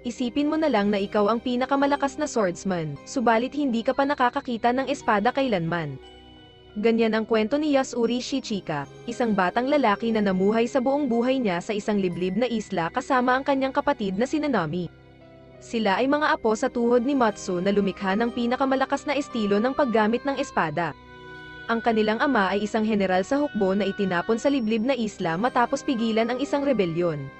Isipin mo na lang na ikaw ang pinakamalakas na swordsman, subalit hindi ka pa nakakakita ng espada kailanman. Ganyan ang kwento ni Yasuri Shichika, isang batang lalaki na namuhay sa buong buhay niya sa isang liblib na isla kasama ang kanyang kapatid na si Nanami. Sila ay mga apo sa tuhod ni Matsu na lumikha ng pinakamalakas na estilo ng paggamit ng espada. Ang kanilang ama ay isang general sa hukbo na itinapon sa liblib na isla matapos pigilan ang isang rebelyon.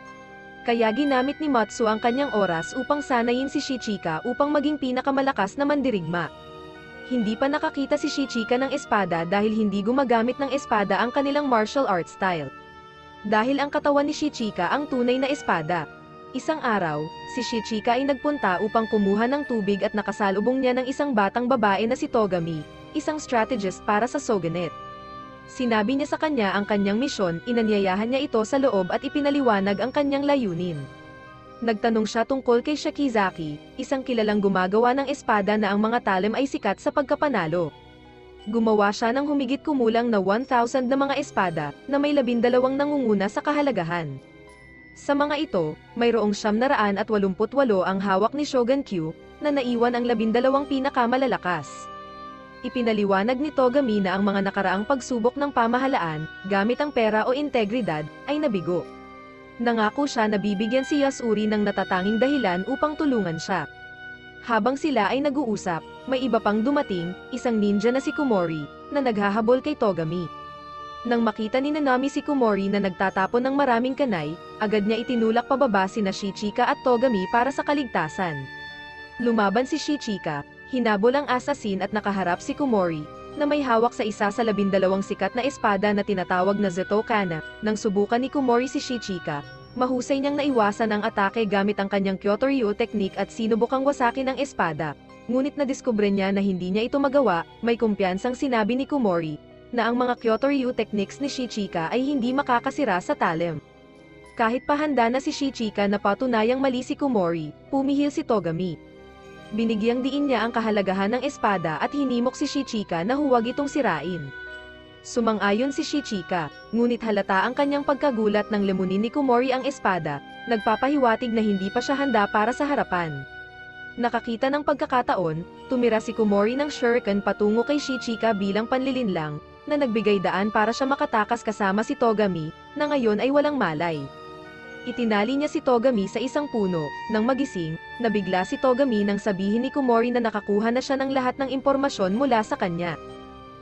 Kaya ginamit ni Matsu ang kanyang oras upang sanayin si Shichika upang maging pinakamalakas na mandirigma. Hindi pa nakakita si Shichika ng espada dahil hindi gumagamit ng espada ang kanilang martial art style. Dahil ang katawan ni Shichika ang tunay na espada. Isang araw, si Shichika ay nagpunta upang kumuha ng tubig at nakasalubong niya ng isang batang babae na si Togami, isang strategist para sa shogunate. Sinabi niya sa kanya ang kanyang misyon, inanyayahan niya ito sa loob at ipinaliwanag ang kanyang layunin. Nagtanong siya tungkol kay Shikizaki, isang kilalang gumagawa ng espada na ang mga talem ay sikat sa pagkapanalo. Gumawa siya ng humigit kumulang na 1,000 na mga espada, na may 12 nangunguna sa kahalagahan. Sa mga ito, mayroong 988 ang hawak ni Shogun Q, na naiwan ang 12 pinakamalalakas. Ipinaliwanag ni Togami na ang mga nakaraang pagsubok ng pamahalaan, gamit ang pera o integridad, ay nabigo. Nangako siya na bibigyan si Yasuri ng natatanging dahilan upang tulungan siya. Habang sila ay nag-uusap, may iba pang dumating, isang ninja na si Komori, na naghahabol kay Togami. Nang makita ni Nanami si Komori na nagtatapon ng maraming kanay, agad niya itinulak pababa sina Shichika at Togami para sa kaligtasan. Lumaban si Shichika, hinabol ang assassin at nakaharap si Komori, na may hawak sa isa sa 12 sikat na espada na tinatawag na Zeto Kana. Nang subukan ni Komori si Shichika, mahusay niyang naiwasan ang atake gamit ang kanyang Kyoto-ryu technique at sinubukang wasakin ang espada. Ngunit nadiskubre niya na hindi niya ito magawa, may kumpiyansang sinabi ni Komori, na ang mga Kyoto-ryu techniques ni Shichika ay hindi makakasira sa talem. Kahit pahanda na si Shichika na patunayang mali si Komori, pumihil si Togami. Binigyang diin niya ang kahalagahan ng espada at hinimok si Shichika na huwag itong sirain. Sumang-ayon si Shichika, ngunit halata ang kanyang pagkagulat nang lemunin ni Komori ang espada, nagpapahiwatig na hindi pa siya handa para sa harapan. Nakakita ng pagkakataon, tumira si Komori ng shuriken patungo kay Shichika bilang panlilinlang, na nagbigay daan para siya makatakas kasama si Togami, na ngayon ay walang malay. Itinali niya si Togami sa isang puno, nang magising, nabigla si Togami nang sabihin ni Komori na nakakuha na siya ng lahat ng impormasyon mula sa kanya.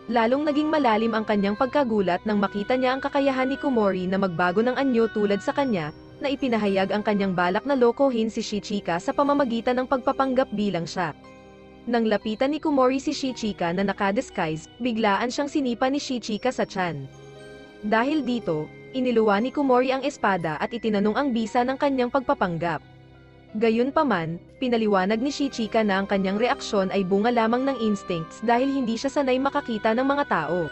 Lalong naging malalim ang kanyang pagkagulat nang makita niya ang kakayahan ni Komori na magbago ng anyo tulad sa kanya, na ipinahayag ang kanyang balak na lokohin si Shichika sa pamamagitan ng pagpapanggap bilang siya. Nang lapitan ni Komori si Shichika na nakadisguise, biglaan siyang sinipa ni Shichika sa tiyan. Dahil dito, iniluwa ni Komori ang espada at itinanong ang bisa ng kanyang pagpapanggap. Gayunpaman, pinaliwanag ni Shichika na ang kanyang reaksyon ay bunga lamang ng instincts dahil hindi siya sanay makakita ng mga tao.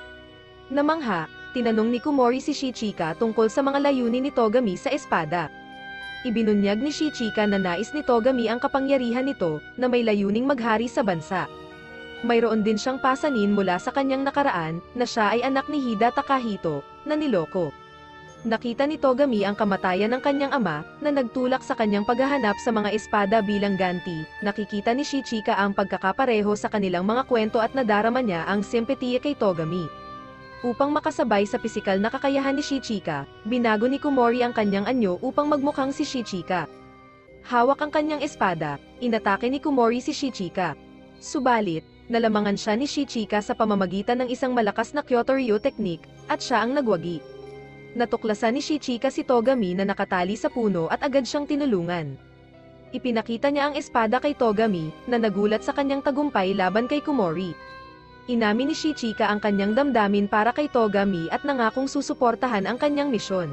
Namangha, tinanong ni Komori si Shichika tungkol sa mga layunin ni Togami sa espada. Ibinunyag ni Shichika na nais ni Togami ang kapangyarihan nito, na may layuning maghari sa bansa. Mayroon din siyang pasanin mula sa kanyang nakaraan, na siya ay anak ni Hida Takahito, na niloko. Nakita ni Togami ang kamatayan ng kanyang ama, na nagtulak sa kanyang paghahanap sa mga espada bilang ganti. Nakikita ni Shichika ang pagkakapareho sa kanilang mga kwento at nadarama niya ang simpatiya kay Togami. Upang makasabay sa pisikal na kakayahan ni Shichika, binago ni Komori ang kanyang anyo upang magmukhang si Shichika. Hawak ang kanyang espada, inatake ni Komori si Shichika. Subalit, nalamangan siya ni Shichika sa pamamagitan ng isang malakas na Kyoto-ryu technique, at siya ang nagwagi. Natuklasan ni Shichika si Togami na nakatali sa puno at agad siyang tinulungan. Ipinakita niya ang espada kay Togami, na nagulat sa kanyang tagumpay laban kay Komori. Inamin ni Shichika ang kanyang damdamin para kay Togami at nangakong susuportahan ang kanyang misyon.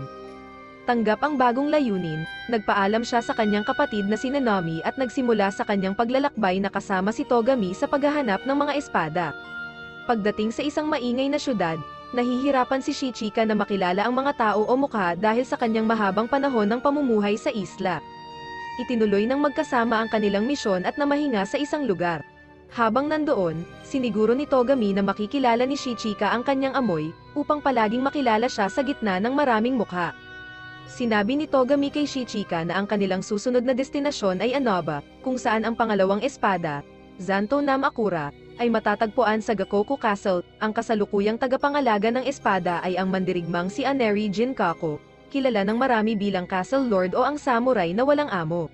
Tanggap ang bagong layunin, nagpaalam siya sa kanyang kapatid na si Nanami at nagsimula sa kanyang paglalakbay na kasama si Togami sa paghahanap ng mga espada. Pagdating sa isang maingay na syudad, nahihirapan si Shichika na makilala ang mga tao o mukha dahil sa kanyang mahabang panahon ng pamumuhay sa isla. Itinuloy ng magkasama ang kanilang misyon at namahinga sa isang lugar. Habang nandoon, siniguro ni Togami na makikilala ni Shichika ang kanyang amoy, upang palaging makilala siya sa gitna ng maraming mukha. Sinabi ni Togami kay Shichika na ang kanilang susunod na destinasyon ay Anoba, kung saan ang pangalawang espada, Zanto Namakura, ay matatagpuan sa Gakoku Castle. Ang kasalukuyang tagapangalaga ng espada ay ang mandirigmang si Aneri Jinkaku, kilala ng marami bilang Castle Lord o ang samurai na walang amo.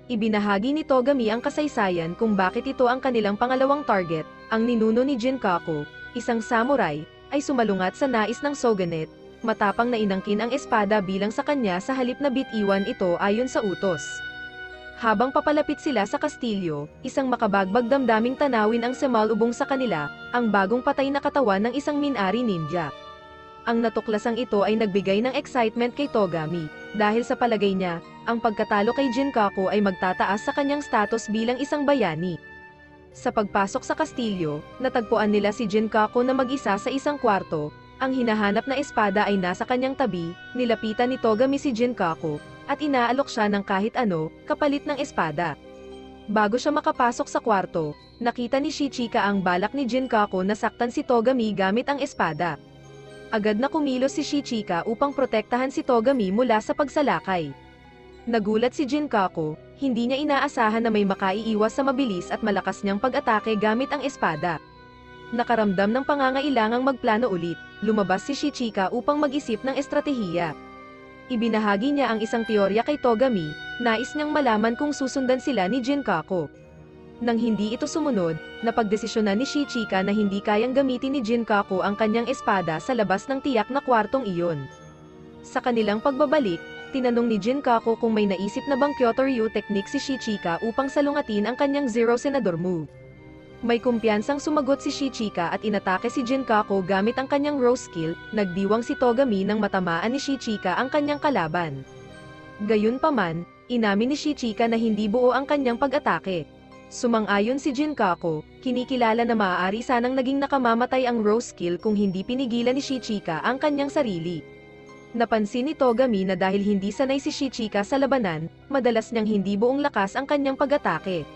Ibinahagi ni Togami ang kasaysayan kung bakit ito ang kanilang pangalawang target. Ang ninuno ni Jinkaku, isang samurai, ay sumalungat sa nais ng shogunate, matapang na inangkin ang espada bilang sa kanya sa halip na bitiwan ito ayon sa utos. Habang papalapit sila sa kastilyo, isang makabagbag damdaming tanawin ang sumalubong sa kanila, ang bagong patay na katawan ng isang minari ninja. Ang natuklasang ito ay nagbigay ng excitement kay Togami, dahil sa palagay niya, ang pagkatalo kay Jinkaku ay magtataas sa kanyang status bilang isang bayani. Sa pagpasok sa kastilyo, natagpuan nila si Jinkaku na mag-isa sa isang kwarto. Ang hinahanap na espada ay nasa kanyang tabi. Nilapitan ni Togami si Jinkaku, at inaalok siya ng kahit ano, kapalit ng espada. Bago siya makapasok sa kwarto, nakita ni Shichika ang balak ni Jinkaku na saktan si Togami gamit ang espada. Agad na kumilos si Shichika upang protektahan si Togami mula sa pagsalakay. Nagulat si Jinkaku, hindi niya inaasahan na may makaiiwas sa mabilis at malakas niyang pag-atake gamit ang espada. Nakaramdam ng pangangailangang magplano ulit, lumabas si Shichika upang mag-isip ng estratehiya. Ibinahagi niya ang isang teorya kay Togami, nais niyang malaman kung susundan sila ni Jinkaku. Nang hindi ito sumunod, napagdesisyonan ni Shichika na hindi kayang gamitin ni Jinkaku ang kanyang espada sa labas ng tiyak na kwartong iyon. Sa kanilang pagbabalik, tinanong ni Jinkaku kung may naisip na bang Kyoto-ryu technique si Shichika upang salungatin ang kanyang Zero Senador move. May kumpiyansang sumagot si Shichika at inatake si Jinkaku gamit ang kanyang Rose skill. Nagdiwang si Togami nang matamaan ni Shichika ang kanyang kalaban. Gayunpaman, inamin ni Shichika na hindi buo ang kanyang pag-atake. Sumang-ayon si Jinkaku, kinikilala na maaari sanang naging nakamamatay ang Rose skill kung hindi pinigilan ni Shichika ang kanyang sarili. Napansin ni Togami na dahil hindi sanay si Shichika sa labanan, madalas niyang hindi buong lakas ang kanyang pag-atake.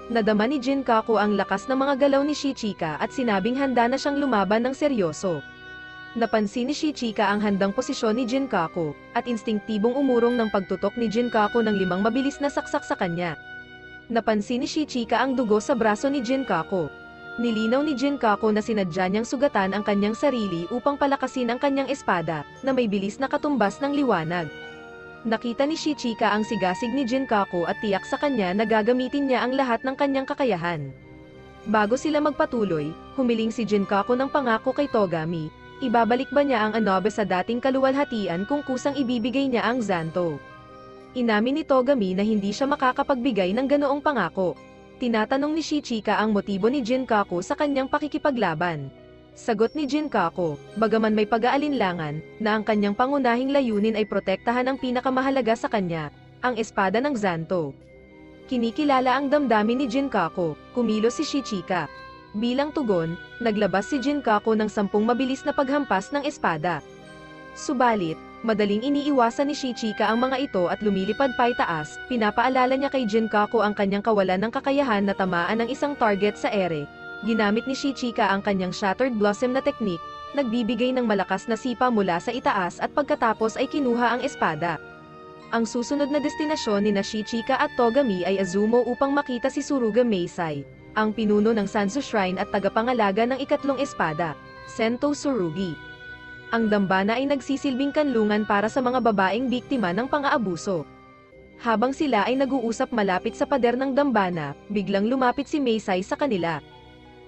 Nadama ni Jinkaku ang lakas ng mga galaw ni Shichika at sinabing handa na siyang lumaban ng seryoso. Napansin ni Shichika ang handang posisyon ni Jinkaku, at instinktibong umurong ng pagtutok ni Jinkaku ng 5 mabilis na saksak sa kanya. Napansin ni Shichika ang dugo sa braso ni Jinkaku. Nilinaw ni Jinkaku na sinadya niyang sugatan ang kanyang sarili upang palakasin ang kanyang espada, na may bilis na katumbas ng liwanag. Nakita ni Shichika ang sigasig ni Jinkaku at tiyak sa kanya na gagamitin niya ang lahat ng kanyang kakayahan. Bago sila magpatuloy, humiling si Jinkaku ng pangako kay Togami. Ibabalik ba niya ang Anobe sa dating kaluwalhatian kung kusang ibibigay niya ang Zanto? Inamin ni Togami na hindi siya makakapagbigay ng ganoong pangako. Tinatanong ni Shichika ang motibo ni Jinkaku sa kanyang pakikipaglaban. Sagot ni Jinkaku, bagaman may pag-aalinlangan, na ang kanyang pangunahing layunin ay protektahan ang pinakamahalaga sa kanya, ang espada ng Zanto. Kinikilala ang damdamin ni Jinkaku, kumilos si Shichika. Bilang tugon, naglabas si Jinkaku ng 10 mabilis na paghampas ng espada. Subalit, madaling iniiwasan ni Shichika ang mga ito at lumilipad paitaas. Pinapaalala niya kay Jinkaku ang kanyang kawalan ng kakayahan na tamaan ng isang target sa ere. Ginamit ni Shichika ang kanyang Shattered Blossom na teknik, nagbibigay ng malakas na sipa mula sa itaas at pagkatapos ay kinuha ang espada. Ang susunod na destinasyon ni Shichika at Togami ay Azumo upang makita si Tsuruga Meisai, ang pinuno ng Sanzu Shrine at tagapangalaga ng ikatlong espada, Sento Tsurugi. Ang dambana ay nagsisilbing kanlungan para sa mga babaeng biktima ng pang-aabuso. Habang sila ay nag-uusap malapit sa pader ng dambana, biglang lumapit si Meisai sa kanila.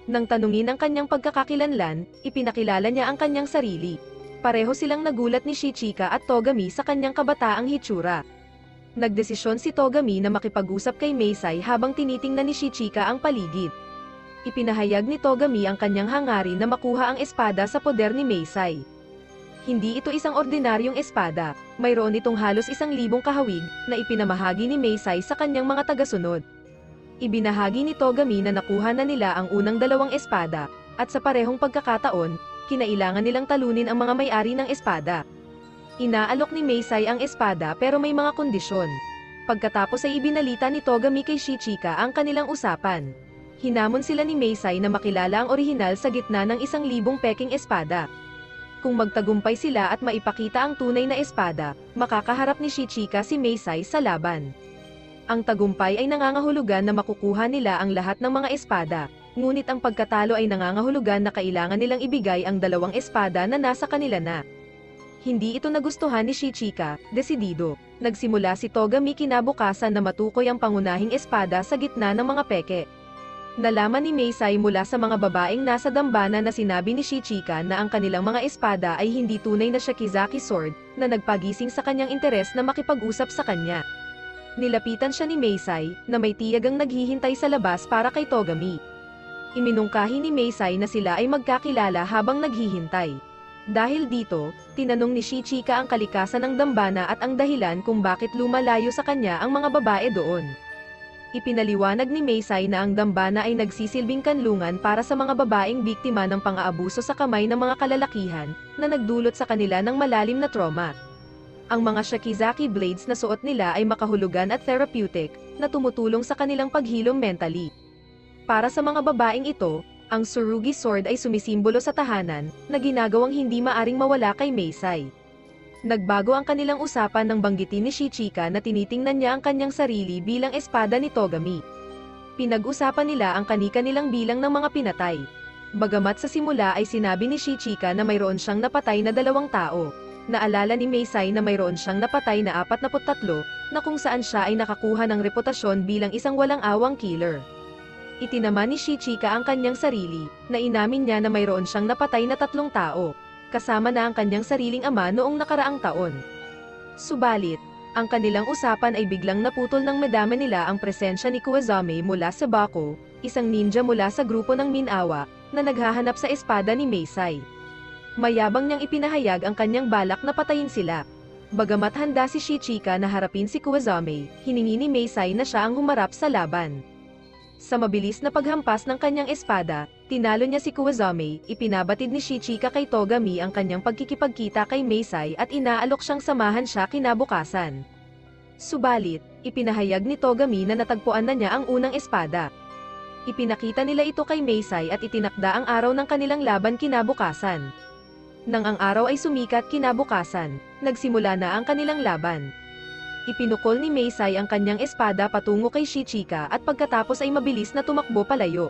Nang tanungin ang kanyang pagkakakilanlan, ipinakilala niya ang kanyang sarili. Pareho silang nagulat ni Shichika at Togami sa kanyang kabataang hitsura. Nagdesisyon si Togami na makipag-usap kay Meisai habang tinitingnan ni Shichika ang paligid. Ipinahayag ni Togami ang kanyang hangarin na makuha ang espada sa poder ni Meisai. Hindi ito isang ordinaryong espada, mayroon itong halos 1,000 kahawig na ipinamahagi ni Meisai sa kanyang mga tagasunod. Ibinahagi ni Togami na nakuha na nila ang unang 2 espada, at sa parehong pagkakataon, kinailangan nilang talunin ang mga may-ari ng espada. Inaalok ni Meisai ang espada pero may mga kondisyon. Pagkatapos ay ibinalita ni Togami kay Shichika ang kanilang usapan. Hinamon sila ni Meisai na makilala ang orihinal sa gitna ng 1,000 peking espada. Kung magtagumpay sila at maipakita ang tunay na espada, makakaharap ni Shichika si Meisai sa laban. Ang tagumpay ay nangangahulugan na makukuha nila ang lahat ng mga espada, ngunit ang pagkatalo ay nangangahulugan na kailangan nilang ibigay ang 2 espada na nasa kanila na. Hindi ito nagustuhan ni Shichika, desidido. Nagsimula si Togami kinabukasan na matukoy ang pangunahing espada sa gitna ng mga peke. Nalaman ni Meisai mula sa mga babaeng nasa dambana na sinabi ni Shichika na ang kanilang mga espada ay hindi tunay na Shikizaki sword, na nagpagising sa kanyang interes na makipag-usap sa kanya. Nilapitan siya ni Meisai, na may tiyagang naghihintay sa labas para kay Togami. Iminungkahi ni Meisai na sila ay magkakilala habang naghihintay. Dahil dito, tinanong ni Shichika ang kalikasan ng dambana at ang dahilan kung bakit lumalayo sa kanya ang mga babae doon. Ipinaliwanag ni Meisai na ang dambana ay nagsisilbing kanlungan para sa mga babaeng biktima ng pang-aabuso sa kamay ng mga kalalakihan, na nagdulot sa kanila ng malalim na trauma. Ang mga Shikizaki blades na suot nila ay makahulugan at therapeutic, na tumutulong sa kanilang paghilom mentally. Para sa mga babaeng ito, ang Tsurugi sword ay sumisimbolo sa tahanan, na ginagawang hindi maaring mawala kay Meisai. Nagbago ang kanilang usapan nang banggitin ni Shichika na tinitingnan niya ang kanyang sarili bilang espada ni Togami. Pinag-usapan nila ang kani-kanilang bilang ng mga pinatay. Bagamat sa simula ay sinabi ni Shichika na mayroon siyang napatay na 2 tao, naalala ni Meisai na mayroon siyang napatay na 43, na kung saan siya ay nakakuha ng reputasyon bilang isang walang-awang killer. Itinama ni Shichika ang kanyang sarili, na inamin niya na mayroon siyang napatay na 3 tao, kasama na ang kanyang sariling ama noong nakaraang taon. Subalit, ang kanilang usapan ay biglang naputol nang madama nila ang presensya ni Kuwazame mula sa Bako, isang ninja mula sa grupo ng Minawa, na naghahanap sa espada ni Meisai. Mayabang niyang ipinahayag ang kanyang balak na patayin sila. Bagamat handa si Shichika na harapin si Kuwazame, hiningi ni Meisai na siya ang humarap sa laban. Sa mabilis na paghampas ng kanyang espada, tinalo niya si Kuwazame, ipinabatid ni Shichika kay Togami ang kanyang pagkikipagkita kay Meisai at inaalok siyang samahan siya kinabukasan. Subalit, ipinahayag ni Togami na natagpuan na niya ang unang espada. Ipinakita nila ito kay Meisai at itinakda ang araw ng kanilang laban kinabukasan. Nang ang araw ay sumikat kinabukasan, nagsimula na ang kanilang laban. Ipinukol ni Meisai ang kanyang espada patungo kay Shichika at pagkatapos ay mabilis na tumakbo palayo.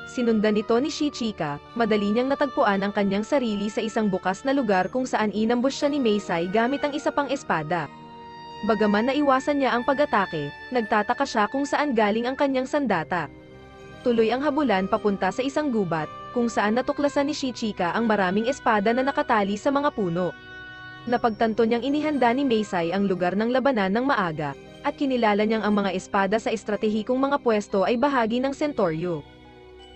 Sinundan ito ni Shichika, madali niyang natagpuan ang kanyang sarili sa isang bukas na lugar kung saan inambush siya ni Meisai gamit ang isa pang espada. Bagaman naiwasan niya ang pag-atake, nagtataka siya kung saan galing ang kanyang sandata. Tuloy ang habulan papunta sa isang gubat, kung saan natuklasan ni Shichika ang maraming espada na nakatali sa mga puno. Napagtanto niyang inihanda ni Meisai ang lugar ng labanan ng maaga, at kinilala niyang ang mga espada sa estratehikong mga pwesto ay bahagi ng sentoryo.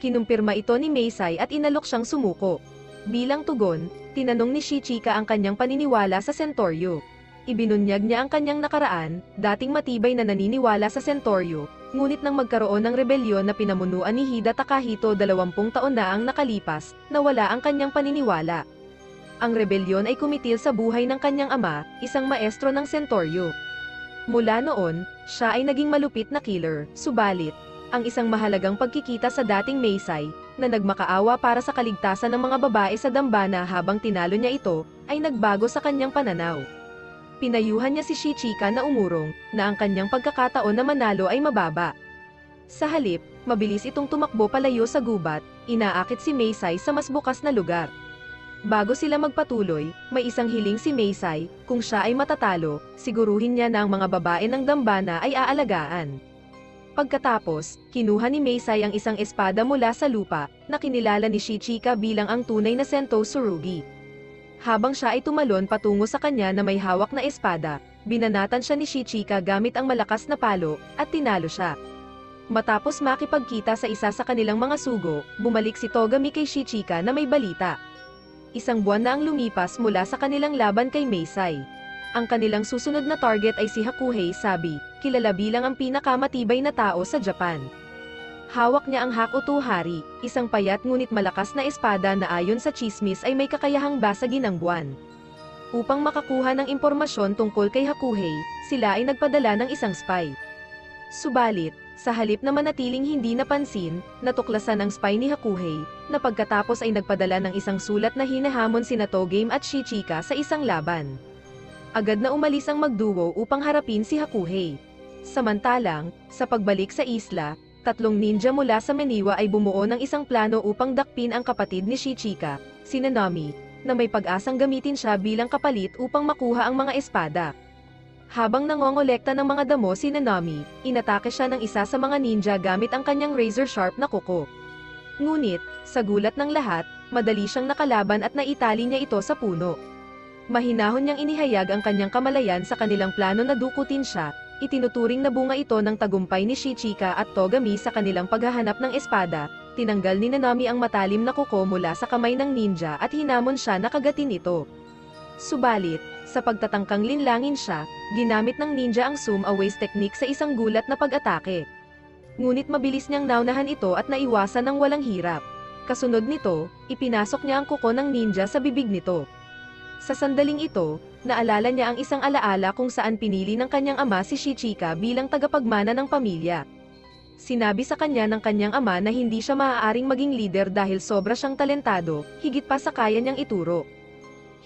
Kinumpirma ito ni Meisai at inalok siyang sumuko. Bilang tugon, tinanong ni Shichika ang kanyang paniniwala sa sentoryo. Ibinunyag niya ang kanyang nakaraan, dating matibay na naniniwala sa sentoryo, ngunit nang magkaroon ng rebelyon na pinamunuan ni Hida Takahito 20 taon na ang nakalipas, nawala ang kanyang paniniwala. Ang rebelyon ay kumitil sa buhay ng kanyang ama, isang maestro ng sentoryo. Mula noon, siya ay naging malupit na killer, subalit, ang isang mahalagang pagkikita sa dating Meisai, na nagmakaawa para sa kaligtasan ng mga babae sa dambana habang tinalo niya ito, ay nagbago sa kanyang pananaw. Pinayuhan niya si Shichika na umurong, na ang kanyang pagkakataon na manalo ay mababa. Sa halip, mabilis itong tumakbo palayo sa gubat, inaakit si Meisai sa mas bukas na lugar. Bago sila magpatuloy, may isang hiling si Meisai, kung siya ay matatalo, siguruhin niya na ang mga babae ng dambana ay aalagaan. Pagkatapos, kinuha ni Meisai ang isang espada mula sa lupa, na kinilala ni Shichika bilang ang tunay na Sento Tsurugi. Habang siya ay tumalon patungo sa kanya na may hawak na espada, binanatan siya ni Shichika gamit ang malakas na palo, at tinalo siya. Matapos makipagkita sa isa sa kanilang mga sugo, bumalik si Togami kay Shichika na may balita. Isang buwan na ang lumipas mula sa kanilang laban kay Meisai. Ang kanilang susunod na target ay si Hakuhei Sabi, kilala bilang ang pinakamatibay na tao sa Japan. Hawak niya ang Hakuto Hari, isang payat ngunit malakas na espada na ayon sa chismis ay may kakayahang basagin ang buwan. Upang makakuha ng impormasyon tungkol kay Hakuhei, sila ay nagpadala ng isang spy. Subalit, sa halip na manatiling hindi napansin, natuklasan ng spy ni Hakuhei, na pagkatapos ay nagpadala ng isang sulat na hinahamon sina Togame at Shichika sa isang laban. Agad na umalis ang magduo upang harapin si Hakuhei. Samantalang, sa pagbalik sa isla, 3 ninja mula sa Meniwa ay bumuo ng isang plano upang dakpin ang kapatid ni Shichika, si Nanami, na may pag-asang gamitin siya bilang kapalit upang makuha ang mga espada. Habang nangongolekta ng mga damo si Nanami, inatake siya ng isa sa mga ninja gamit ang kanyang razor-sharp na kuko. Ngunit, sa gulat ng lahat, madali siyang nakalaban at naitali niya ito sa puno. Mahinahon niyang inihayag ang kanyang kamalayan sa kanilang plano na dukutin siya, itinuturing na bunga ito ng tagumpay ni Shichika at Togami sa kanilang paghahanap ng espada, tinanggal ni Nanami ang matalim na kuko mula sa kamay ng ninja at hinamon siya na kagatin ito. Subalit, sa pagtatangkang linlangin siya, ginamit ng ninja ang zoom aways technique sa isang gulat na pag-atake. Ngunit mabilis niyang naunahan ito at naiwasan ng walang hirap. Kasunod nito, ipinasok niya ang kuko ng ninja sa bibig nito. Sa sandaling ito, naalala niya ang isang alaala kung saan pinili ng kanyang ama si Shichika bilang tagapagmana ng pamilya. Sinabi sa kanya ng kanyang ama na hindi siya maaaring maging leader dahil sobra siyang talentado, higit pa sa kaya niyang ituro.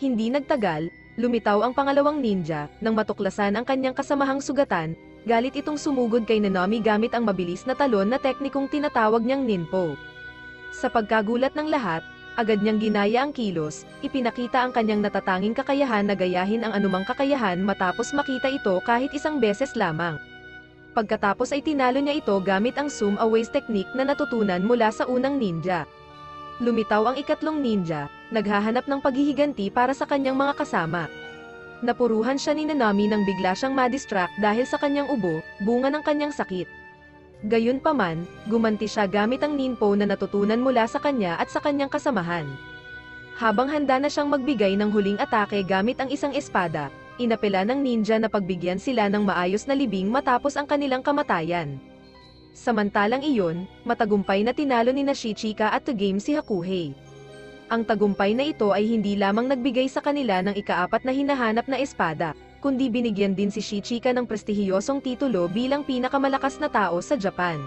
Hindi nagtagal, lumitaw ang pangalawang ninja, nang matuklasan ang kanyang kasamahang sugatan, galit itong sumugod kay Nanami gamit ang mabilis na talon na teknikong tinatawag niyang ninpo. Sa pagkagulat ng lahat, agad niyang ginaya ang kilos, ipinakita ang kanyang natatanging kakayahan na gayahin ang anumang kakayahan matapos makita ito kahit isang beses lamang. Pagkatapos ay tinalo niya ito gamit ang zoom aways technique na natutunan mula sa unang ninja. Lumitaw ang ikatlong ninja, naghahanap ng paghihiganti para sa kanyang mga kasama. Napuruhan siya ni Nanami nang bigla siyang madistract dahil sa kanyang ubo, bunga ng kanyang sakit. Gayunpaman, gumanti siya gamit ang ninpo na natutunan mula sa kanya at sa kanyang kasamahan. Habang handa na siyang magbigay ng huling atake gamit ang isang espada, inapela ng ninja na pagbigyan sila ng maayos na libing matapos ang kanilang kamatayan. Samantalang iyon, matagumpay na tinalo ni Shichika at Togame si Hakuhei. Ang tagumpay na ito ay hindi lamang nagbigay sa kanila ng ika-4 na hinahanap na espada, kundi binigyan din si Shichika ng prestihiyosong titulo bilang pinakamalakas na tao sa Japan.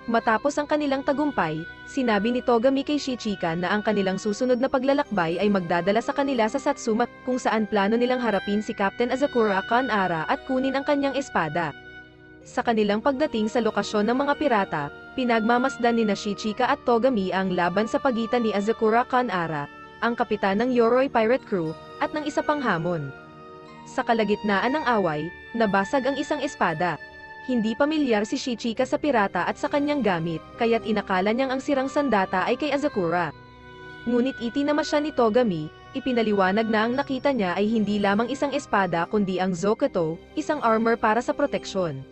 Matapos ang kanilang tagumpay, sinabi ni Togami kay Shichika na ang kanilang susunod na paglalakbay ay magdadala sa kanila sa Satsuma, kung saan plano nilang harapin si Captain Azakura Kanara at kunin ang kanyang espada. Sa kanilang pagdating sa lokasyon ng mga pirata, pinagmamasdan ni Shichika at Togami ang laban sa pagitan ni Azakura Kanara, ang kapitan ng Yoroi Pirate Crew, at ng isa pang hamon. Sa kalagitnaan ng away, nabasag ang isang espada. Hindi pamilyar si Shichika sa pirata at sa kanyang gamit, kaya't inakala niyang ang sirang sandata ay kay Azakura. Ngunit itinama siya ni Togami, ipinaliwanag na ang nakita niya ay hindi lamang isang espada kundi ang Zokoto, isang armor para sa proteksyon.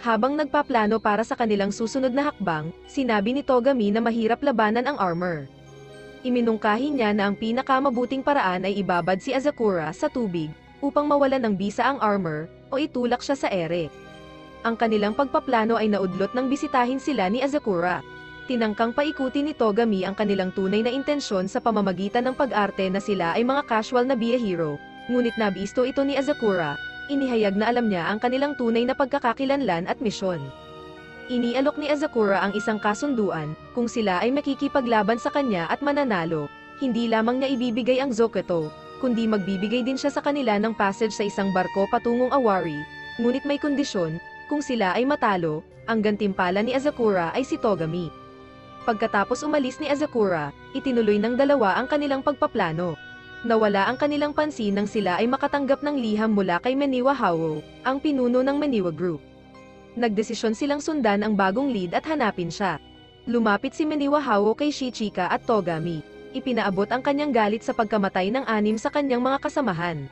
Habang nagpaplano para sa kanilang susunod na hakbang, sinabi ni Togami na mahirap labanan ang armor. Iminungkahi niya na ang pinakamabuting paraan ay ibabad si Azakura sa tubig, upang mawalan ng bisa ang armor, o itulak siya sa ere. Ang kanilang pagpaplano ay naudlot nang bisitahin sila ni Azakura. Tinangkang paikutin ni Togami ang kanilang tunay na intensyon sa pamamagitan ng pag-arte na sila ay mga casual na biyahero, ngunit nabisto ito ni Azakura. Inihayag na alam niya ang kanilang tunay na pagkakakilanlan at misyon. Inialok ni Azakura ang isang kasunduan, kung sila ay makikipaglaban sa kanya at mananalo, hindi lamang niya ibibigay ang Zokoto, kundi magbibigay din siya sa kanila ng passage sa isang barko patungong Awari, ngunit may kondisyon, kung sila ay matalo, ang gantimpala ni Azakura ay si Togami. Pagkatapos umalis ni Azakura, itinuloy ng dalawa ang kanilang pagpaplano. Nawala ang kanilang pansin nang sila ay makatanggap ng liham mula kay Meniwa Hao, ang pinuno ng Meniwa Group. Nagdesisyon silang sundan ang bagong lead at hanapin siya. Lumapit si Meniwa Hao kay Shichika at Togami. Ipinaabot ang kanyang galit sa pagkamatay ng 6 sa kanyang mga kasamahan.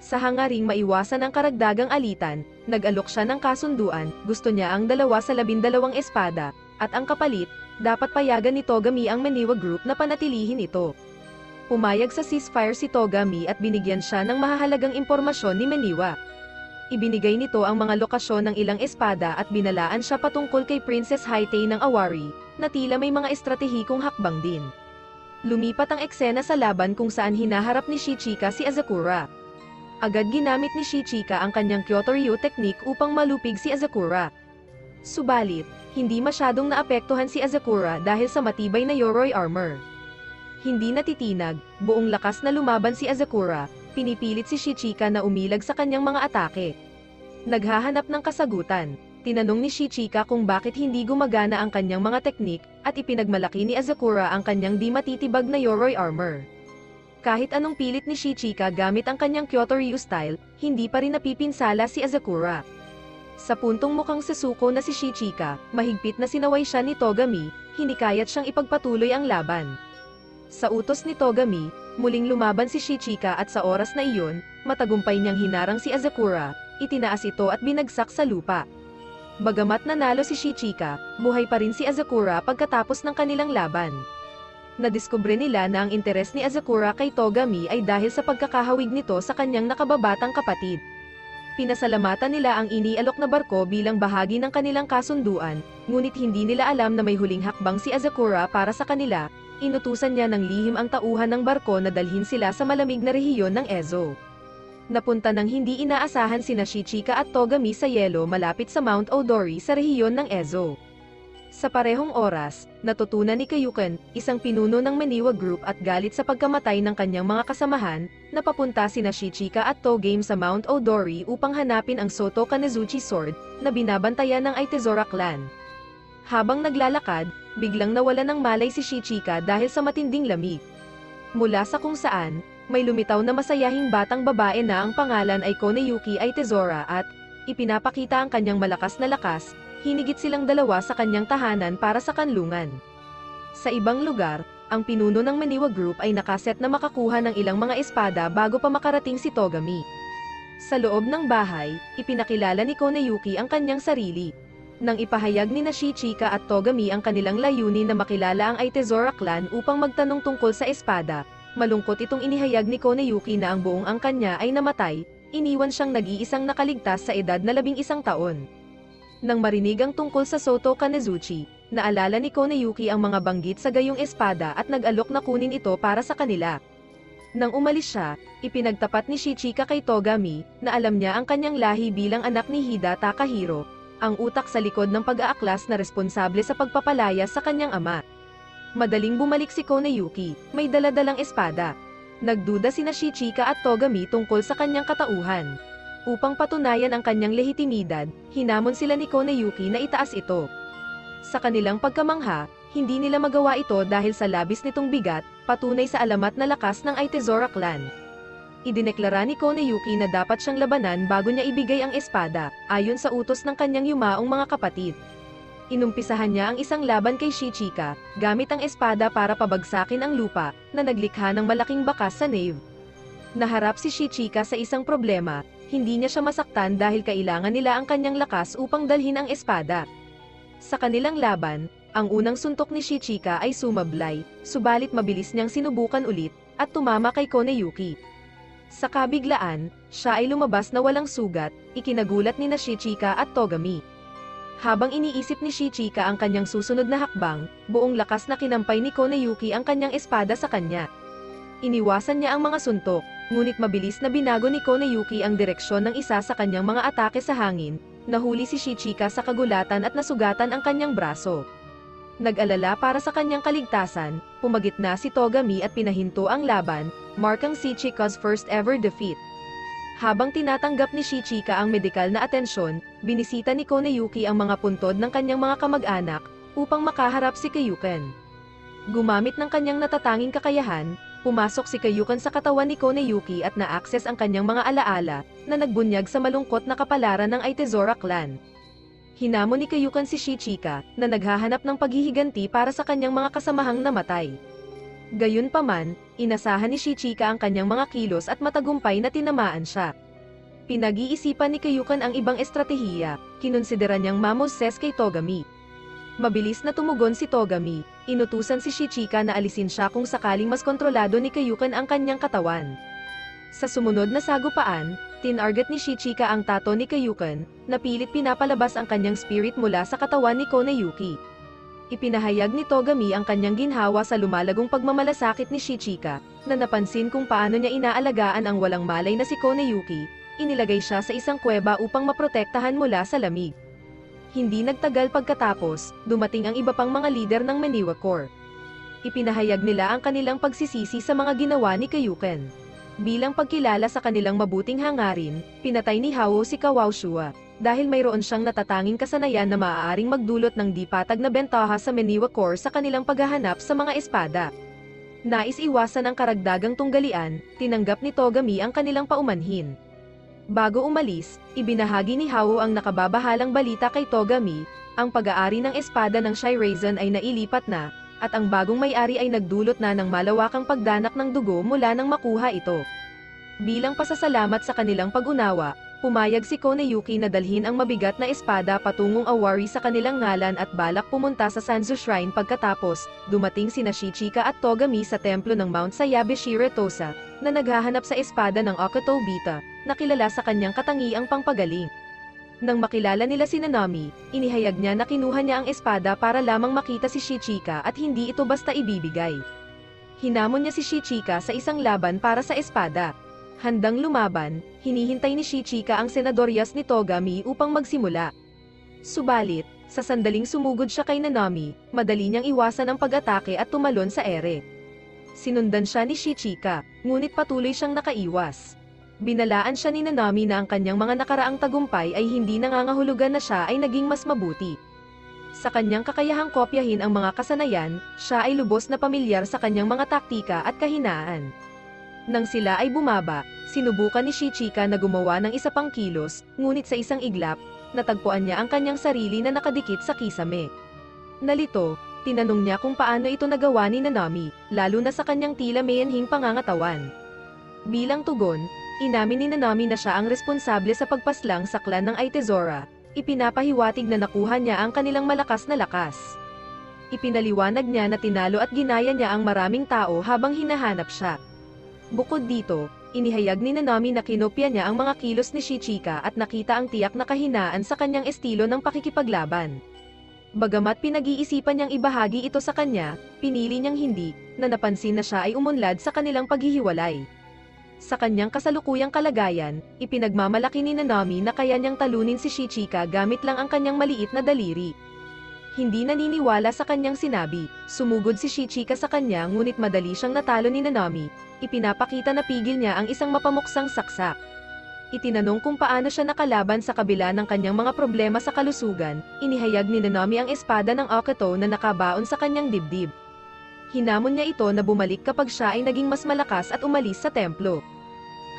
Sa hangaring maiwasan ang karagdagang alitan, nag-alok siya ng kasunduan, gusto niya ang 2 sa 12 espada, at ang kapalit, dapat payagan ni Togami ang Meniwa Group na panatilihin ito. Pumayag sa ceasefire si Togami at binigyan siya ng mahahalagang impormasyon ni Meniwa. Ibinigay nito ang mga lokasyon ng ilang espada at binalaan siya patungkol kay Princess Haitei ng Awari, na tila may mga estratehikong hakbang din. Lumipat ang eksena sa laban kung saan hinaharap ni Shichika si Azakura. Agad ginamit ni Shichika ang kanyang Kyoto-ryu technique upang malupig si Azakura. Subalit, hindi masyadong naapektuhan si Azakura dahil sa matibay na Yoroi armor. Hindi natitinag, buong lakas na lumaban si Azakura, pinipilit si Shichika na umilag sa kanyang mga atake. Naghahanap ng kasagutan, tinanong ni Shichika kung bakit hindi gumagana ang kanyang mga teknik, at ipinagmalaki ni Azakura ang kanyang di matitibag na Yoroi armor. Kahit anong pilit ni Shichika gamit ang kanyang Kyoto-ryu style, hindi pa rin napipinsala si Azakura. Sa puntong mukhang sasuko na si Shichika, mahigpit na sinaway siya ni Togami, hindi kaya't siyang ipagpatuloy ang laban. Sa utos ni Togami, muling lumaban si Shichika at sa oras na iyon, matagumpay niyang hinarang si Azakura, itinaas ito at binagsak sa lupa. Bagamat nanalo si Shichika, buhay pa rin si Azakura pagkatapos ng kanilang laban. Nadiskubre nila na ang interes ni Azakura kay Togami ay dahil sa pagkakahawig nito sa kanyang nakababatang kapatid. Pinasalamatan nila ang inialok na barko bilang bahagi ng kanilang kasunduan, ngunit hindi nila alam na may huling hakbang si Azakura para sa kanila. Inutusan niya ng lihim ang tauhan ng barko na dalhin sila sa malamig na rehiyon ng Ezo. Napunta ng hindi inaasahan sina Shichika at Togami sa yelo malapit sa Mount Odori sa rehiyon ng Ezo. Sa parehong oras, natutunan ni Kayukan, isang pinuno ng Maniwa Group at galit sa pagkamatay ng kanyang mga kasamahan, na papunta sina Shichika at Togame sa Mount Odori upang hanapin ang Soto Kanezuchi sword, na binabantayan ng Aitezora clan. Habang naglalakad, biglang nawala ng malay si Shichika dahil sa matinding lamig. Mula sa kung saan, may lumitaw na masayahing batang babae na ang pangalan ay Koneyuki Aitezora at, ipinapakita ang kanyang malakas na lakas, hinigit silang dalawa sa kanyang tahanan para sa kanlungan. Sa ibang lugar, ang pinuno ng Maniwa Group ay nakaset na makakuha ng ilang mga espada bago pa makarating si Togami. Sa loob ng bahay, ipinakilala ni Koneyuki ang kanyang sarili. Nang ipahayag ni Shichika at Togami ang kanilang layunin na makilala ang Aitezora clan upang magtanong tungkol sa espada, malungkot itong inihayag ni Koneyuki na ang buong angkan niya ay namatay, iniwan siyang nag-iisang nakaligtas sa edad na 11 taon. Nang marinig ang tungkol sa Soto Kanezuchi, naalala ni Koneyuki ang mga banggit sa gayong espada at nag-alok na kunin ito para sa kanila. Nang umalis siya, ipinagtapat ni Shichika kay Togami, na alam niya ang kanyang lahi bilang anak ni Hida Takahiro, ang utak sa likod ng pag-aaklas na responsable sa pagpapalaya sa kanyang ama. Madaling bumalik si Koneyuki, may daladalang espada. Nagduda sina Shichika at Togami tungkol sa kanyang katauhan. Upang patunayan ang kanyang lehitimidad, hinamon sila ni Koneyuki na itaas ito. Sa kanilang pagkamangha, hindi nila magawa ito dahil sa labis nitong bigat, patunay sa alamat na lakas ng Aitezora clan. Idineklara ni Koneyuki na dapat siyang labanan bago niya ibigay ang espada, ayon sa utos ng kanyang yumaong mga kapatid. Inumpisahan niya ang isang laban kay Shichika, gamit ang espada para pabagsakin ang lupa, na naglikha ng malaking bakas sa nave. Naharap si Shichika sa isang problema, hindi niya siya masaktan dahil kailangan nila ang kanyang lakas upang dalhin ang espada. Sa kanilang laban, ang unang suntok ni Shichika ay sumablay, subalit mabilis niyang sinubukan ulit, at tumama kay Koneyuki. Sa kabiglaan, siya ay lumabas na walang sugat, ikinagulat ni Shichika at Togami. Habang iniisip ni Shichika ang kanyang susunod na hakbang, buong lakas na kinampay ni Koneyuki ang kanyang espada sa kanya. Iniwasan niya ang mga suntok, ngunit mabilis na binago ni Koneyuki ang direksyon ng isa sa kanyang mga atake sa hangin, nahuli si Shichika sa kagulatan at nasugatan ang kanyang braso. Nag-alala para sa kanyang kaligtasan, pumagitna si Togami at pinahinto ang laban, markang Shichika's first ever defeat. Habang tinatanggap ni Shichika ang medikal na atensyon, binisita ni Koneyuki ang mga puntod ng kanyang mga kamag-anak, upang makaharap si Kayukan. Gumamit ng kanyang natatanging kakayahan, pumasok si Kayukan sa katawan ni Koneyuki at na-access ang kanyang mga alaala, na nagbunyag sa malungkot na kapalaran ng Aitezora clan. Hinamon ni Kayukan si Shichika, na naghahanap ng paghihiganti para sa kanyang mga kasamahang namatay. Gayunpaman, inasahan ni Shichika ang kanyang mga kilos at matagumpay na tinamaan siya. Pinag-iisipan ni Kayukan ang ibang estratehiya, kinonsidera niyang mamoses kay Togami. Mabilis na tumugon si Togami, inutusan si Shichika na alisin siya kung sakaling mas kontrolado ni Kayukan ang kanyang katawan. Sa sumunod na sagupaan, tinarget ni Shichika ang tato ni Kayukan, na pilit pinapalabas ang kanyang spirit mula sa katawan ni Koneyuki. Ipinahayag ni Togami ang kanyang ginhawa sa lumalagong pagmamalasakit ni Shichika, na napansin kung paano niya inaalagaan ang walang malay na si Koneyuki. Inilagay siya sa isang kuweba upang maprotektahan mula sa lamig. Hindi nagtagal pagkatapos, dumating ang iba pang mga lider ng Maniwa Corps. Ipinahayag nila ang kanilang pagsisisi sa mga ginawa ni Kaiyuken. Bilang pagkilala sa kanilang mabuting hangarin, pinatay ni Hao si Kawaoshua, dahil mayroon siyang natatanging kasanayan na maaaring magdulot ng di patag na bentaha sa Maniwa Corps sa kanilang paghahanap sa mga espada. Nais iwasan ang karagdagang tunggalian, tinanggap ni Togami ang kanilang paumanhin. Bago umalis, ibinahagi ni Hao ang nakababahalang balita kay Togami, ang pag-aari ng espada ng Shirazen ay nailipat na, at ang bagong may-ari ay nagdulot na ng malawakang pagdanak ng dugo mula nang makuha ito. Bilang pasasalamat sa kanilang pag-unawa, pumayag si Koneyuki na dalhin ang mabigat na espada patungong Awari sa kanilang ngalan at balak pumunta sa Sanzu Shrine pagkatapos, dumating sina Shichika at Togami sa templo ng Mount Sayabe Shiretosa, na naghahanap sa espada ng Okuto Bita, na kilala sa kanyang katangiang pangpagaling. Nang makilala nila si Nanami, inihayag niya na kinuha niya ang espada para lamang makita si Shichika at hindi ito basta ibibigay. Hinamon niya si Shichika sa isang laban para sa espada. Handang lumaban, hinihintay ni Shichika ang senadoryas ni Togami upang magsimula. Subalit, sa sandaling sumugod siya kay Nanami, madali niyang iwasan ang pag-atake at tumalon sa ere. Sinundan siya ni Shichika, ngunit patuloy siyang nakaiwas. Binalaan siya ni Nanami na ang kanyang mga nakaraang tagumpay ay hindi nangangahulugan na siya ay naging mas mabuti. Sa kanyang kakayahang kopyahin ang mga kasanayan, siya ay lubos na pamilyar sa kanyang mga taktika at kahinaan. Nang sila ay bumaba, sinubukan ni Shichika na gumawa ng isa pang kilos, ngunit sa isang iglap, natagpuan niya ang kanyang sarili na nakadikit sa kisame. Nalito, tinanong niya kung paano ito nagawa ni Nanami, lalo na sa kanyang tila mayanhing pangangatawan. Bilang tugon, inamin ni Nanami na siya ang responsable sa pagpaslang sa klan ng Aitezora. Ipinapahiwatig na nakuha niya ang kanilang malakas na lakas. Ipinaliwanag niya na tinalo at ginaya niya ang maraming tao habang hinahanap siya. Bukod dito, inihayag ni Nanami na kinopya niya ang mga kilos ni Shichika at nakita ang tiyak na kahinaan sa kanyang estilo ng pakikipaglaban. Bagamat pinag-iisipan niyang ibahagi ito sa kanya, pinili niyang hindi, na napansin na siya ay umunlad sa kanilang paghihiwalay. Sa kanyang kasalukuyang kalagayan, ipinagmamalaki ni Nanami na kaya niyang talunin si Shichika gamit lang ang kanyang maliit na daliri. Hindi naniniwala sa kanyang sinabi, sumugod si Shichika sa kanya ngunit madali siyang natalo ni Nanami. Ipinapakita na pigil niya ang isang mapamuksang saksak. Itinanong kung paano siya nakalaban sa kabila ng kanyang mga problema sa kalusugan, inihayag ni Nanami ang espada ng Okuto na nakabaon sa kanyang dibdib. Hinamon niya ito na bumalik kapag siya ay naging mas malakas at umalis sa templo.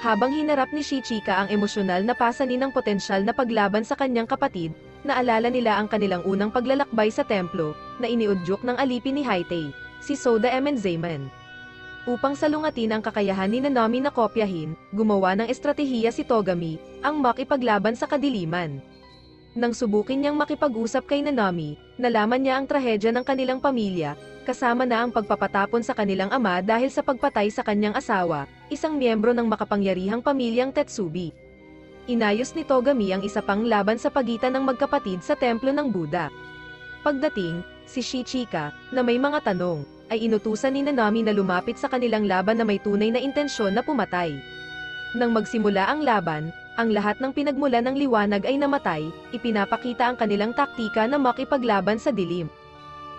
Habang hinarap ni Shichika ang emosyonal na pasanin ng potensyal na paglaban sa kanyang kapatid, naalala nila ang kanilang unang paglalakbay sa templo, na iniudyok ng alipin ni Haitei, si Soda Emenzaman. Upang salungatin ang kakayahan ni Nanami na kopyahin, gumawa ng estratehiya si Togami, ang makipaglaban sa kadiliman. Nang subukin niyang makipag-usap kay Nanami, nalaman niya ang trahedya ng kanilang pamilya, kasama na ang pagpapatapon sa kanilang ama dahil sa pagpatay sa kanyang asawa, isang miyembro ng makapangyarihang pamilyang Tetsubi. Inayos ni Togami ang isa pang laban sa pagitan ng magkapatid sa templo ng Buddha. Pagdating, si Shichika, na may mga tanong, ay inutusan ni Nanami na lumapit sa kanilang laban na may tunay na intensyon na pumatay. Nang magsimula ang laban, ang lahat ng pinagmulan ng liwanag ay namatay, ipinapakita ang kanilang taktika na makipaglaban sa dilim.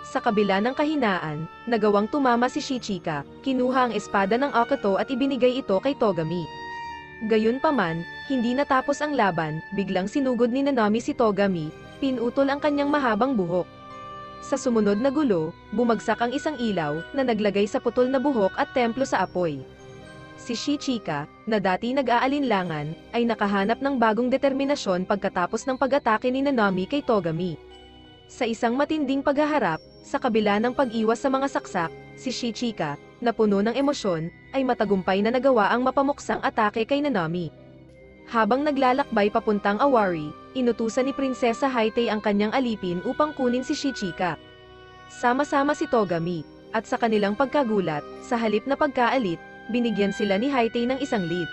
Sa kabila ng kahinaan, nagawang tumama si Shichika, kinuha ang espada ng Okuto at ibinigay ito kay Togami. Gayunpaman, hindi natapos ang laban, biglang sinugod ni Nanami si Togami, pinutol ang kanyang mahabang buhok. Sa sumunod na gulo, bumagsak ang isang ilaw, na naglagay sa putol na buhok at templo sa apoy. Si Shichika, na dati nag-aalinlangan, ay nakahanap ng bagong determinasyon pagkatapos ng pag-atake ni Nanami kay Togami. Sa isang matinding paghaharap, sa kabila ng pag-iwas sa mga saksak, si Shichika, na puno ng emosyon, ay matagumpay na nagawa ang mapamuksang atake kay Nanami. Habang naglalakbay papuntang Awari, inutusan ni Prinsesa Haitei ang kanyang alipin upang kunin si Shichika. Sama-sama si Togami, at sa kanilang pagkagulat, sa halip na pagkaalit, binigyan sila ni Haitei ng isang lead.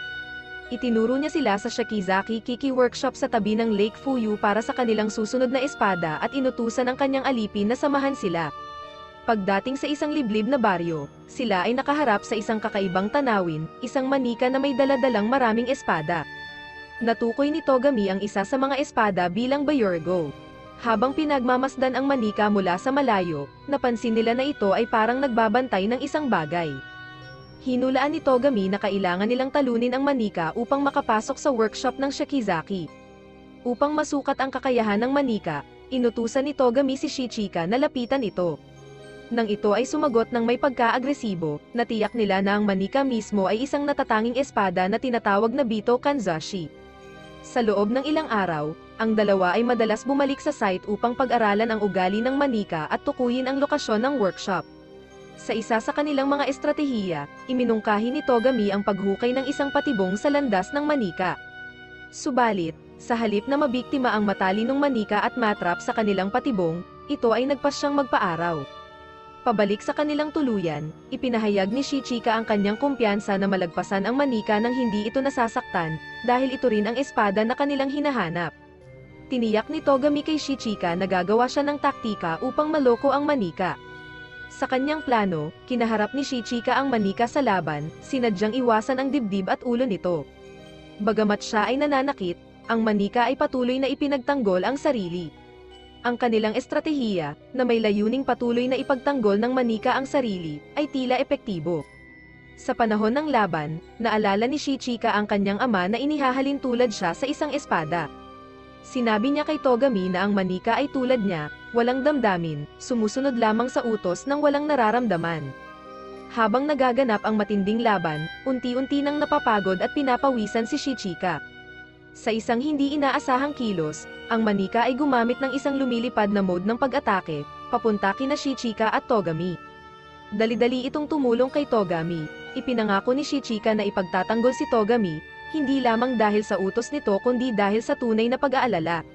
Itinuro niya sila sa Shikizaki Kiki Workshop sa tabi ng Lake Fuyu para sa kanilang susunod na espada at inutusan ang kanyang alipin na samahan sila. Pagdating sa isang liblib na baryo, sila ay nakaharap sa isang kakaibang tanawin, isang manika na may daladalang maraming espada. Natukoy ni Togami ang isa sa mga espada bilang Bayorgo. Habang pinagmamasdan ang manika mula sa malayo, napansin nila na ito ay parang nagbabantay ng isang bagay. Hinulaan ni Togami na kailangan nilang talunin ang manika upang makapasok sa workshop ng Shikizaki. Upang masukat ang kakayahan ng manika, inutusan ni Togami si Shichika na lapitan ito. Nang ito ay sumagot ng may pagka-agresibo, natiyak nila na ang manika mismo ay isang natatanging espada na tinatawag na Bito Kanzashi. Sa loob ng ilang araw, ang dalawa ay madalas bumalik sa site upang pag-aralan ang ugali ng manika at tukuyin ang lokasyon ng workshop. Sa isa sa kanilang mga estratehiya, iminungkahi ni Togami ang paghukay ng isang patibong sa landas ng manika. Subalit, sa halip na mabiktima ang matalinong manika at matrap sa kanilang patibong, ito ay nagpasyang magpaaraw. Pabalik sa kanilang tuluyan, ipinahayag ni Shichika ang kanyang kumpiyansa na malagpasan ang manika nang hindi ito nasasaktan, dahil ito rin ang espada na kanilang hinahanap. Tiniyak ni Togami kay Shichika na gagawa siya ng taktika upang maloko ang manika. Sa kanyang plano, kinaharap ni Shichika ang manika sa laban, sinadyang iwasan ang dibdib at ulo nito. Bagamat siya ay nananakit, ang manika ay patuloy na ipinagtanggol ang sarili. Ang kanilang estratehiya, na may layuning patuloy na ipagtanggol ng manika ang sarili, ay tila epektibo. Sa panahon ng laban, naalala ni Shichika ang kanyang ama na inihahalin tulad siya sa isang espada. Sinabi niya kay Togami na ang manika ay tulad niya, walang damdamin, sumusunod lamang sa utos ng walang nararamdaman. Habang nagaganap ang matinding laban, unti-unti nang napapagod at pinapawisan si Shichika. Sa isang hindi inaasahang kilos, ang manika ay gumamit ng isang lumilipad na mode ng pag-atake, papunta kina Shichika at Togami. Dali-dali itong tumulong kay Togami. Ipinangako ni Shichika na ipagtatanggol si Togami, hindi lamang dahil sa utos nito kundi dahil sa tunay na pag-aalala.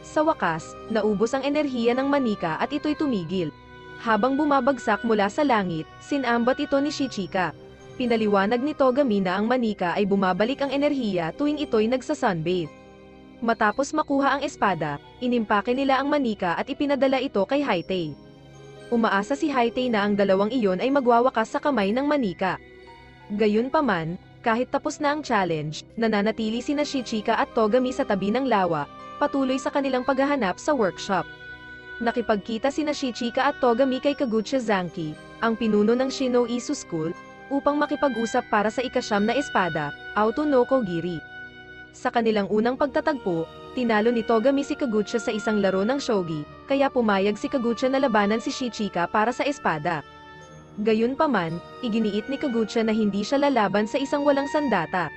Sa wakas, naubos ang enerhiya ng manika at ito'y tumigil. Habang bumabagsak mula sa langit, sinambat ito ni Shichika. Pinaliwanag ni Togami na ang manika ay bumabalik ang enerhiya tuwing ito'y nagsa-sunbathe. Matapos makuha ang espada, inimpake nila ang manika at ipinadala ito kay Haitei. Umaasa si Haitei na ang dalawang iyon ay magwawakas sa kamay ng manika. Gayunpaman, kahit tapos na ang challenge, nananatili sina Shichika at Togami sa tabi ng lawa, patuloy sa kanilang paghahanap sa workshop. Nakipagkita sina Shichika at Togami kay Kagucha Zanki, ang pinuno ng Shino Isu School, upang makipag-usap para sa ikasyam na espada, Auto no Kogiri. Sa kanilang unang pagtatagpo, tinalo ni Togami si Kagucha sa isang laro ng shogi, kaya pumayag si Kagucha na labanan si Shichika para sa espada. Gayunpaman, iginiit ni Kagucha na hindi siya lalaban sa isang walang sandata.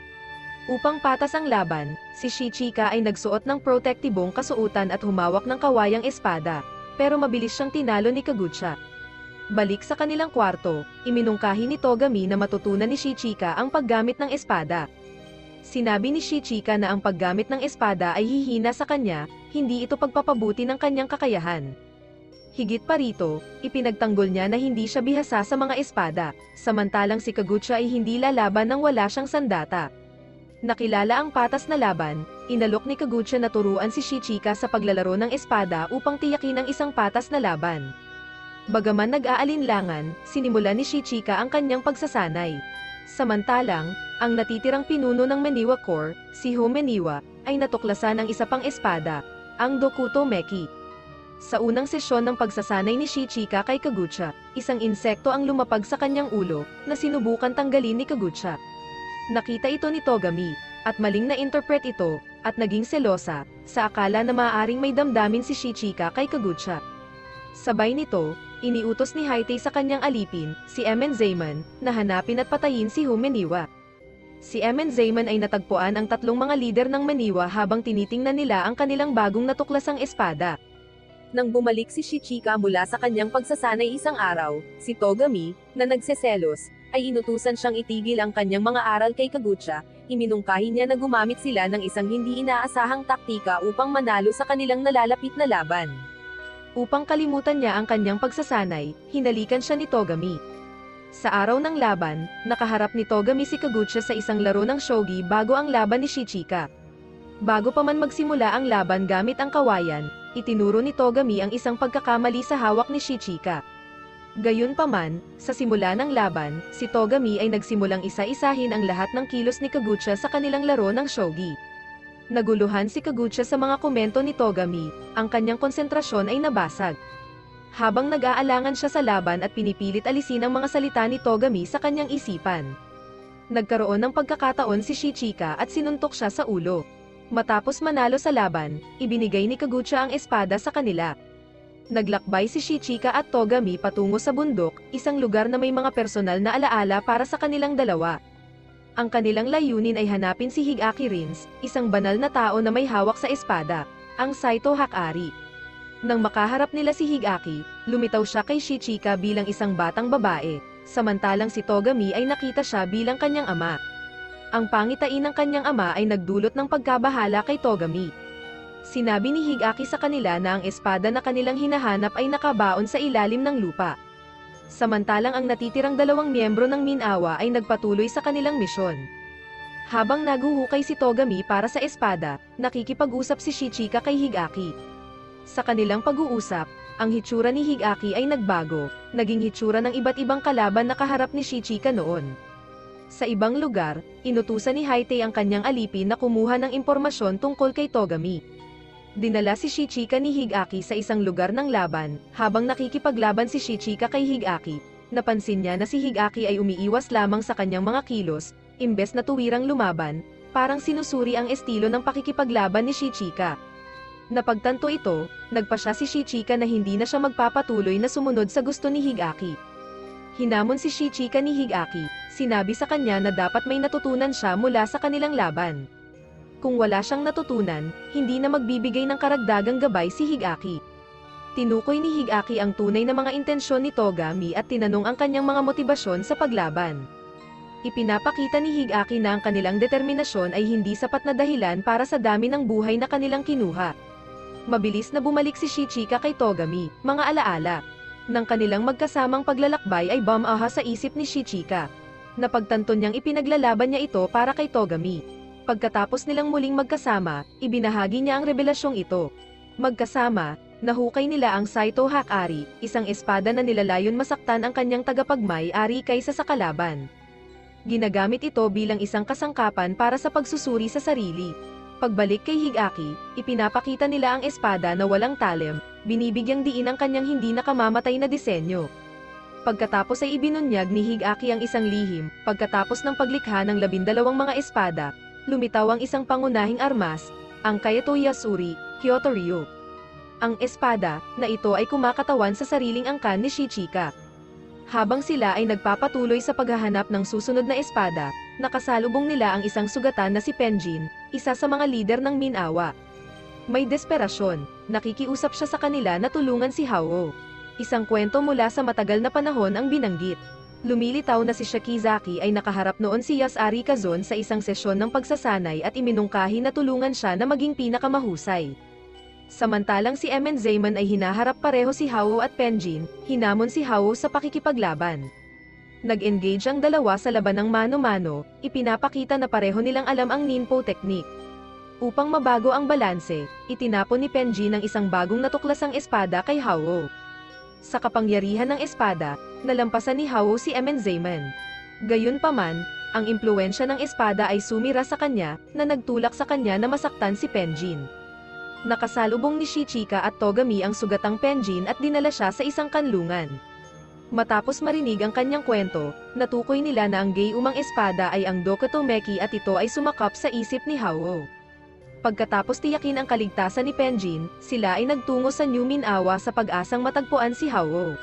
Upang patas ang laban, si Shichika ay nagsuot ng protektibong kasuotan at humawak ng kawayang espada, pero mabilis siyang tinalo ni Kagucha. Balik sa kanilang kwarto, iminungkahi ni Togami na matutunan ni Shichika ang paggamit ng espada. Sinabi ni Shichika na ang paggamit ng espada ay hihina sa kanya, hindi ito pagpapabuti ng kanyang kakayahan. Higit pa rito, ipinagtanggol niya na hindi siya bihasa sa mga espada, samantalang si Kagucha ay hindi lalaban nang wala siyang sandata. Nakilala ang patas na laban, inalok ni Kagucha na turuan si Shichika sa paglalaro ng espada upang tiyakin ang isang patas na laban. Bagaman nag-aalinlangan, sinimula ni Shichika ang kanyang pagsasanay. Samantalang, ang natitirang pinuno ng Meniwa Corps, si Ho Meniwa, ay natuklasan ang isa pang espada, ang Dokuto Meki. Sa unang sesyon ng pagsasanay ni Shichika kay Kagucha, isang insekto ang lumapag sa kanyang ulo, na sinubukan tanggalin ni Kagucha. Nakita ito ni Togami, at maling na-interpret ito, at naging selosa, sa akala na maaaring may damdamin si Shichika kay Kagucha. Sabay nito, iniutos ni Haitei sa kanyang alipin, si Emenzaiman, na hanapin at patayin si Ho Meniwa. Si Emenzaiman ay natagpuan ang tatlong mga lider ng Meniwa habang tinitingnan nila ang kanilang bagong natuklasang espada. Nang bumalik si Shichika mula sa kanyang pagsasanay isang araw, si Togami, na nagseselos, ay inutusan siyang itigil ang kanyang mga aral kay Kagucha, iminungkahi niya na gumamit sila ng isang hindi inaasahang taktika upang manalo sa kanilang nalalapit na laban. Upang kalimutan niya ang kanyang pagsasanay, hinalikan siya ni Togami. Sa araw ng laban, nakaharap ni Togami si Kagucha sa isang laro ng shogi bago ang laban ni Shichika. Bago pa man magsimula ang laban gamit ang kawayan, itinuro ni Togami ang isang pagkakamali sa hawak ni Shichika. Gayunpaman, sa simula ng laban, si Togami ay nagsimulang isa-isahin ang lahat ng kilos ni Kagucha sa kanilang laro ng shogi. Naguluhan si Kagucha sa mga komento ni Togami, ang kanyang konsentrasyon ay nabasag. Habang nag-aalangan siya sa laban at pinipilit alisin ang mga salita ni Togami sa kanyang isipan. Nagkaroon ng pagkakataon si Shichika at sinuntok siya sa ulo. Matapos manalo sa laban, ibinigay ni Kagucha ang espada sa kanila. Naglakbay si Shichika at Togami patungo sa bundok, isang lugar na may mga personal na alaala para sa kanilang dalawa. Ang kanilang layunin ay hanapin si Higeaki Rins, isang banal na tao na may hawak sa espada, ang Saito Hakari. Nang makaharap nila si Higeaki, lumitaw siya kay Shichika bilang isang batang babae, samantalang si Togami ay nakita siya bilang kanyang ama. Ang pangitain ng kanyang ama ay nagdulot ng pagkabahala kay Togami. Sinabi ni Higeaki sa kanila na ang espada na kanilang hinahanap ay nakabaon sa ilalim ng lupa. Samantalang ang natitirang dalawang miyembro ng Minawa ay nagpatuloy sa kanilang misyon. Habang naguhukay si Togami para sa espada, nakikipag-usap si Shichika kay Higeaki. Sa kanilang pag-uusap, ang hitsura ni Higeaki ay nagbago, naging hitsura ng iba't ibang kalaban na kaharap ni Shichika noon. Sa ibang lugar, inutusan ni Haitei ang kanyang alipin na kumuha ng impormasyon tungkol kay Togami. Dinala si Shichika ni Higeaki sa isang lugar ng laban, habang nakikipaglaban si Shichika kay Higeaki. Napansin niya na si Higeaki ay umiiwas lamang sa kanyang mga kilos, imbes na tuwirang lumaban, parang sinusuri ang estilo ng pakikipaglaban ni Shichika. Napagtanto ito, nagpasya si Shichika na hindi na siya magpapatuloy na sumunod sa gusto ni Higeaki. Hinamon si Shichika ni Higeaki, sinabi sa kanya na dapat may natutunan siya mula sa kanilang laban. Kung wala siyang natutunan, hindi na magbibigay ng karagdagang gabay si Higeaki. Tinukoy ni Higeaki ang tunay na mga intensyon ni Togami at tinanong ang kanyang mga motibasyon sa paglaban. Ipinapakita ni Higeaki na ang kanilang determinasyon ay hindi sapat na dahilan para sa dami ng buhay na kanilang kinuha. Mabilis na bumalik si Shichika kay Togami, mga alaala. Nang kanilang magkasamang paglalakbay ay bumaha sa isip ni Shichika. Napagtanto niyang ipinaglalaban niya ito para kay Togami. Pagkatapos nilang muling magkasama, ibinahagi niya ang revelasyong ito. Magkasama, nahukay nila ang Saito Hakari, isang espada na nilalayon masaktan ang kanyang tagapagmay-ari kaysa sa kalaban. Ginagamit ito bilang isang kasangkapan para sa pagsusuri sa sarili. Pagbalik kay Higeaki, ipinapakita nila ang espada na walang talem, binibigyang diin ang kanyang hindi nakamamatay na disenyo. Pagkatapos ay ibinunyag ni Higeaki ang isang lihim, pagkatapos ng paglikha ng 12 mga espada, lumitaw ang isang pangunahing armas, ang Kaito Yasuri, Kyoto Ryu. Ang espada, na ito ay kumakatawan sa sariling angkan ni Shichika. Habang sila ay nagpapatuloy sa paghahanap ng susunod na espada, nakasalubong nila ang isang sugatan na si Penjin, isa sa mga lider ng Minawa. May desperasyon, nakikiusap siya sa kanila na tulungan si Hao. Isang kwento mula sa matagal na panahon ang binanggit. Lumilitaw na si Shikizaki ay nakaharap noon si Yasari Kazon sa isang sesyon ng pagsasanay at iminungkahi na tulungan siya na maging pinakamahusay. Samantalang si Emenzaiman ay hinaharap pareho si Hao at Penjin, hinamon si Hao sa pakikipaglaban. Nag-engage ang dalawa sa laban ng mano-mano, ipinapakita na pareho nilang alam ang Ninpo technique. Upang mabago ang balanse, itinapon ni Penjin ang isang bagong natuklasang espada kay Hao. Sa kapangyarihan ng espada, nalampasan ni Hao si Emenzaiman. Gayunpaman, ang impluwensya ng espada ay sumira sa kanya, na nagtulak sa kanya na masaktan si Penjin. Nakasalubong ni Shichika at Togami ang sugatang Penjin at dinala siya sa isang kanlungan. Matapos marinig ang kanyang kwento, natukoy nila na ang gayumang espada ay ang Dokutomeki at ito ay sumakap sa isip ni Hao. Pagkatapos tiyakin ang kaligtasan ni Penjin, sila ay nagtungo sa New Minawa sa pag-asang matagpuan si Hao.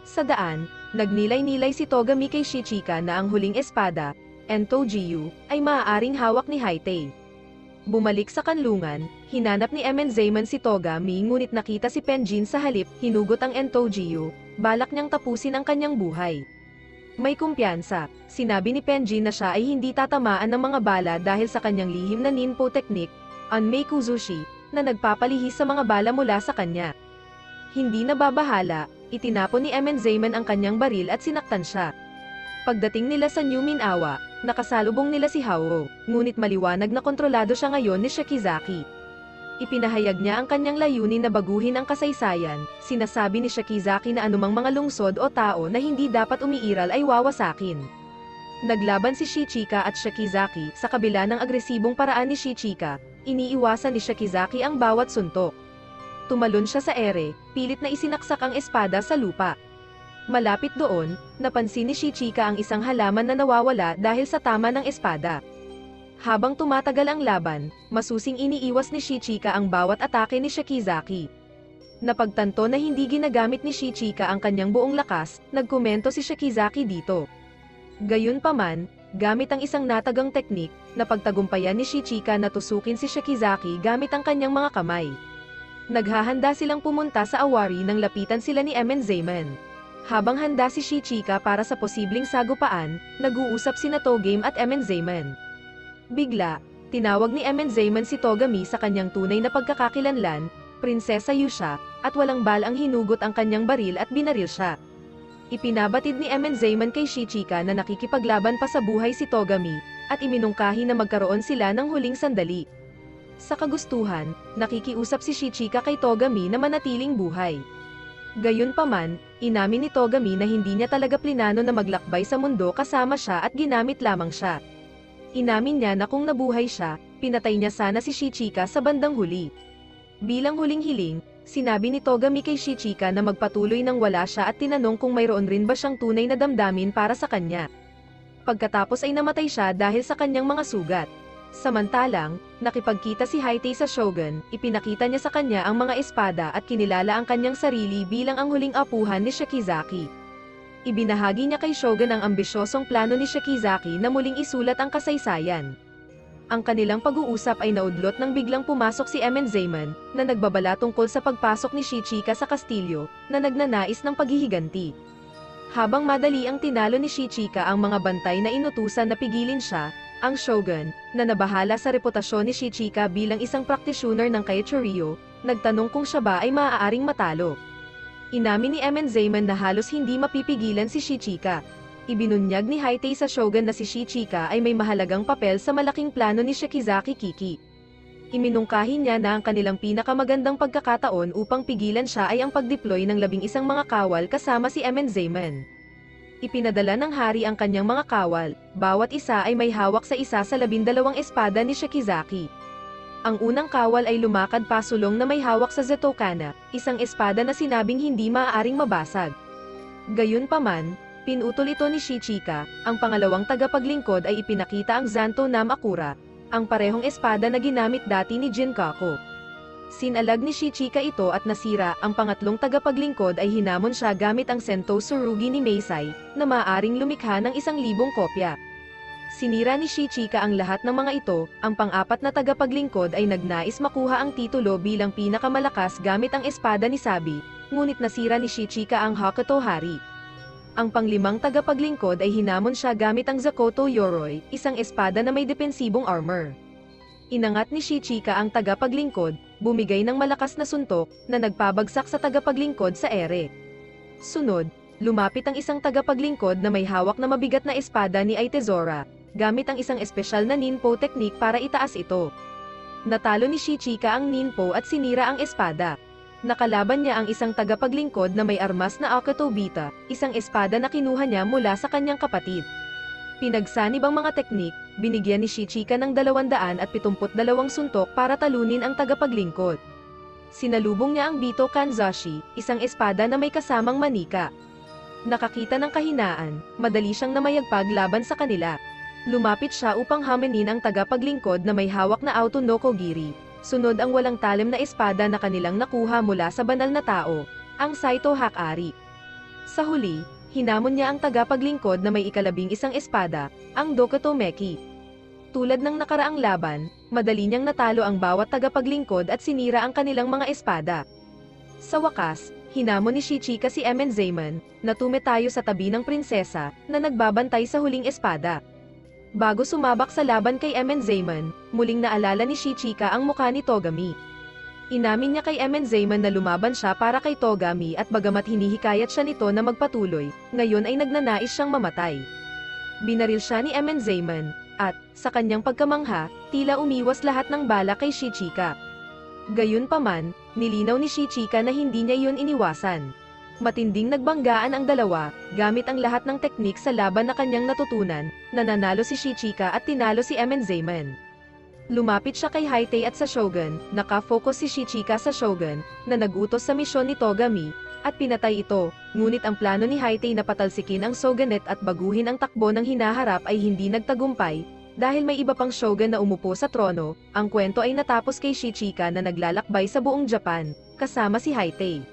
Sa daan, nagnilay-nilay si Togami kay Shichika na ang huling espada, Entojiyu, ay maaaring hawak ni Haitei. Bumalik sa kanlungan, hinanap ni Emenzaiman si Togami ngunit nakita si Penjin sa halip, hinugot ang Entojiyu, balak niyang tapusin ang kanyang buhay. May kumpiyansa, sinabi ni Penjin na siya ay hindi tatamaan ng mga bala dahil sa kanyang lihim na Ninpo technique, Anmei Kuzushi, na nagpapalihis sa mga bala mula sa kanya. Hindi nababahala, itinapon ni Emenzaiman ang kanyang baril at sinaktan siya. Pagdating nila sa New Minawa, nakasalubong nila si Hao, ngunit maliwanag na kontrolado siya ngayon ni Shikizaki. Ipinahayag niya ang kanyang layunin na baguhin ang kasaysayan. Sinasabi ni Shikizaki na anumang mga lungsod o tao na hindi dapat umiiral ay wawasakin. Naglaban si Shichika at Shikizaki. Sa kabila ng agresibong paraan ni Shichika, iniiwasan ni Shikizaki ang bawat suntok. Tumalon siya sa ere, pilit na isinaksak ang espada sa lupa. Malapit doon, napansin ni Shichika ang isang halaman na nawawala dahil sa tama ng espada. Habang tumatagal ang laban, masusing iniiwas ni Shichika ang bawat atake ni Shikizaki. Napagtanto na hindi ginagamit ni Shichika ang kanyang buong lakas, nagkomento si Shikizaki dito. Gayunpaman, gamit ang isang natagang teknik, napagtagumpayan ni Shichika na tusukin si Shikizaki gamit ang kanyang mga kamay. Naghahanda silang pumunta sa awari nang lapitan sila ni Emenzaiman. Habang handa si Shichika para sa posibleng sagupaan, nag-uusap sina Togame at Emenzaiman. Bigla, tinawag ni Emenzaiman si Togami sa kanyang tunay na pagkakakilanlan, Prinsesa Yusha, at walang balang hinugot ang kanyang baril at binaril siya. Ipinabatid ni Emenzaiman kay Shichika na nakikipaglaban pa sa buhay si Togami, at iminungkahi na magkaroon sila ng huling sandali. Sa kagustuhan, nakikiusap si Shichika kay Togami na manatiling buhay. Gayunpaman, inamin ni Togami na hindi niya talaga plinano na maglakbay sa mundo kasama siya at ginamit lamang siya. Inamin niya na kung nabuhay siya, pinatay niya sana si Shichika sa bandang huli. Bilang huling hiling, sinabi ni Togami kay Shichika na magpatuloy nang wala siya at tinanong kung mayroon rin ba siyang tunay na damdamin para sa kanya. Pagkatapos ay namatay siya dahil sa kanyang mga sugat. Samantalang, nakipagkita si Haitei sa Shogun, ipinakita niya sa kanya ang mga espada at kinilala ang kanyang sarili bilang ang huling apuhan ni Shikizaki. Ibinahagi niya kay Shogun ang ambisyosong plano ni Shikizaki na muling isulat ang kasaysayan. Ang kanilang pag-uusap ay naudlot nang biglang pumasok si Emenzaiman, na nagbabala tungkol sa pagpasok ni Shichika sa kastilyo, na nagnanais ng paghihiganti. Habang madali ang tinalo ni Shichika ang mga bantay na inutusan na pigilin siya, ang Shogun, na nabahala sa reputasyon ni Shichika bilang isang practitioner ng Kaichuryo, nagtanong kung siya ba ay maaaring matalo. Inamin ni Emenzaiman na halos hindi mapipigilan si Shichika. Ibinunyag ni Haitei sa Shogun na si Shichika ay may mahalagang papel sa malaking plano ni Shikizaki Kiki. Iminungkahi niya na ang kanilang pinakamagandang pagkakataon upang pigilan siya ay ang pagdeploy ng 11 mga kawal kasama si Emenzaiman. Ipinadala ng hari ang kanyang mga kawal, bawat isa ay may hawak sa isa sa 12 espada ni Shikizaki. Ang unang kawal ay lumakad pasulong na may hawak sa Zetokana, isang espada na sinabing hindi maaaring mabasag. Gayunpaman, pinutol ito ni Shichika. Ang pangalawang tagapaglingkod ay ipinakita ang Zanto Namakura, ang parehong espada na ginamit dati ni Jinkaku. Sinalag ni Shichika ito at nasira. Ang pangatlong tagapaglingkod ay hinamon siya gamit ang Sento Tsurugi ni Meisai, na maaaring lumikha ng 1,000 kopya. Sinira ni Shichika ang lahat ng mga ito. Ang pang-apat na tagapaglingkod ay nagnais makuha ang titulo bilang pinakamalakas gamit ang espada ni Sabi, ngunit nasira ni Shichika ang Hakuto Hari. Ang panglimang tagapaglingkod ay hinamon siya gamit ang Zakoto Yoroi, isang espada na may depensibong armor. Inangat ni Shichika ang tagapaglingkod, bumigay ng malakas na suntok, na nagpabagsak sa tagapaglingkod sa ere. Sunod, lumapit ang isang tagapaglingkod na may hawak na mabigat na espada ni Aitezora, gamit ang isang espesyal na ninpo technique para itaas ito. Natalo ni Shichika ang ninpo at sinira ang espada. Nakalaban niya ang isang tagapaglingkod na may armas na Akuto Bita, isang espada na kinuha niya mula sa kanyang kapatid. Pinagsanib ang mga teknik, binigyan ni Shichika ng 272 suntok para talunin ang tagapaglingkod. Sinalubong niya ang Bito Kanzashi, isang espada na may kasamang manika. Nakakita ng kahinaan, madali siyang namayagpag laban sa kanila. Lumapit siya upang hamenin ang tagapaglingkod na may hawak na Auto no Kogiri. Sunod ang walang talim na espada na kanilang nakuha mula sa banal na tao, ang Saito Hakari. Sa huli, hinamon niya ang tagapaglingkod na may 11 espada, ang Dokuto Meki. Tulad ng nakaraang laban, madali niyang natalo ang bawat tagapaglingkod at sinira ang kanilang mga espada. Sa wakas, hinamon ni Shichika si Emenzaiman, na tumetayo sa tabi ng prinsesa, na nagbabantay sa huling espada. Bago sumabak sa laban kay Emenzaiman, muling naalala ni Shichika ang mukha ni Togami. Inamin niya kay Emenzaiman na lumaban siya para kay Togami at bagamat hinihikayat siya nito na magpatuloy, ngayon ay nagnanais siyang mamatay. Binaril siya ni Emenzaiman, at, sa kanyang pagkamangha, tila umiwas lahat ng bala kay Shichika. Gayunpaman, nilinaw ni Shichika na hindi niya iyon iniwasan. Matinding nagbanggaan ang dalawa, gamit ang lahat ng teknik sa laban na kanyang natutunan, nananalo si Shichika at tinalo si Emenzaiman. Lumapit siya kay Haitei at sa Shogun, naka-focus si Shichika sa Shogun, na nagutos sa misyon ni Togami, at pinatay ito, ngunit ang plano ni Haitei na patalsikin ang shogunate at baguhin ang takbo ng hinaharap ay hindi nagtagumpay, dahil may iba pang shogun na umupo sa trono. Ang kwento ay natapos kay Shichika na naglalakbay sa buong Japan, kasama si Haitei.